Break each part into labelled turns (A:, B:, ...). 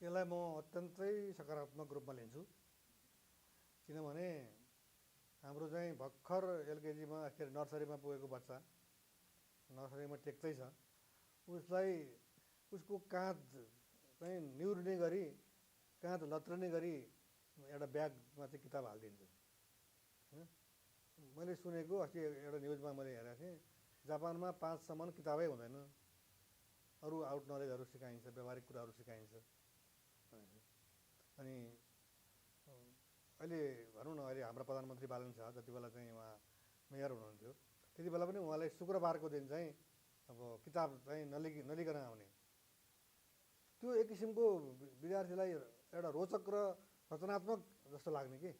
A: यसलाई म अत्यन्तै सकारात्मक रूपमा लिन्छु। किनभने हाम्रो चाहिँ भर्खर एलकेजीमा के अरे नर्सरीमा पुगेको बच्चा नर्सरीमा टेक्दै छ, उसलाई उसको काँध चाहिँ निहुर्ने गरी, काँध लत्रिने गरी एउटा ब्यागमा चाहिँ किताब हालिदिन्छु होइन। मैले सुनेको अस्ति एउटा न्युजमा मैले हेरेको थिएँ, जापानमा 5 सम्म किताबै हुँदैन, अरू आउट नलेजहरू सिकाइन्छ, व्यावहारिक कुराहरू सिकाइन्छ। अनि अहिले भनौँ न, अहिले हाम्रो प्रधानमन्त्री बालन शाह जति बेला चाहिँ उहाँ मेयर हुनुहुन्थ्यो, त्यति बेला पनि उहाँले शुक्रबारको दिन चाहिँ अब किताब चाहिँ नलिकन आउने। त्यो एक किसिमको विद्यार्थीलाई एउटा रोचक र रचनात्मक जस्तो लाग्ने, कि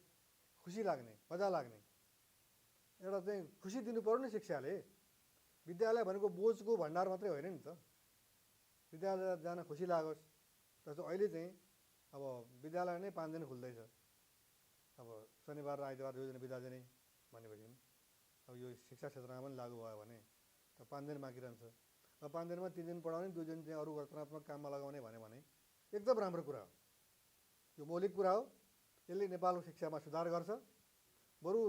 A: खुसी लाग्ने, मजा लाग्ने, एउटा चाहिँ खुसी दिनु पर्यो नि शिक्षाले। विद्यालय भनेको बोझको भण्डार मात्रै होइन नि त, विद्यालय जान खुसी लागोस्। जस्तो अहिले चाहिँ अब विद्यालय नै 5 दिन खुल्दैछ, अब शनिबार र आइतबार 2 दिन बिदा दिने भनेपछि अब यो शिक्षा क्षेत्रमा पनि लागू भयो भने त 5 दिन बाँकी रहन्छ। अब 5 दिनमा 3 दिन पढाउने, 2 दिन चाहिँ अरू रचनात्मक काममा लगाउने भने एकदम राम्रो कुरा हो। यो मौलिक कुरा हो, यसले नेपालको शिक्षामा सुधार गर्छ। बरु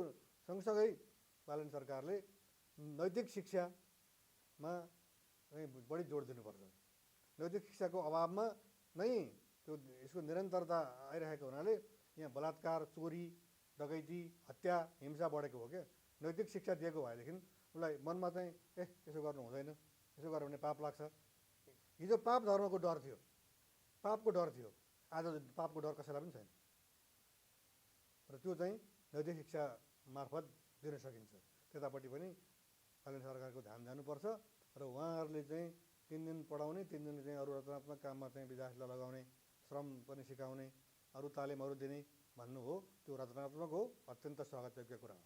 A: सँगसँगै बालन सरकारले नैतिक शिक्षामा बढी जोड दिनुपर्छ। नैतिक शिक्षाको अभावमा नै त्यो यसको निरन्तरता आइरहेको हुनाले यहाँ बलात्कार, चोरी, डकैती, हत्या, हिंसा बढेको हो क्या। नैतिक शिक्षा दिएको भएदेखि उसलाई मनमा चाहिँ यसो गर्नु हुँदैन, यसो गर्यो भने पाप लाग्छ। हिजो पाप धर्मको डर थियो, पापको डर थियो, आज पापको डर कसैलाई पनि छैन। र त्यो चाहिँ नैतिक शिक्षा मार्फत दिन सकिन्छ। त्यतापट्टि पनि बालन सरकारको ध्यान जानुपर्छ र उहाँहरूले चाहिँ 3 दिन पढाउने, 3 दिन चाहिँ अरू रचनात्मक काममा चाहिँ विद्यार्थीलाई लगाउने, श्रम पनि सिकाउने, अरू तालिमहरू दिने भन्नु हो, त्यो रचनात्मक हो, अत्यन्त स्वागतयोग्य कुरा हो।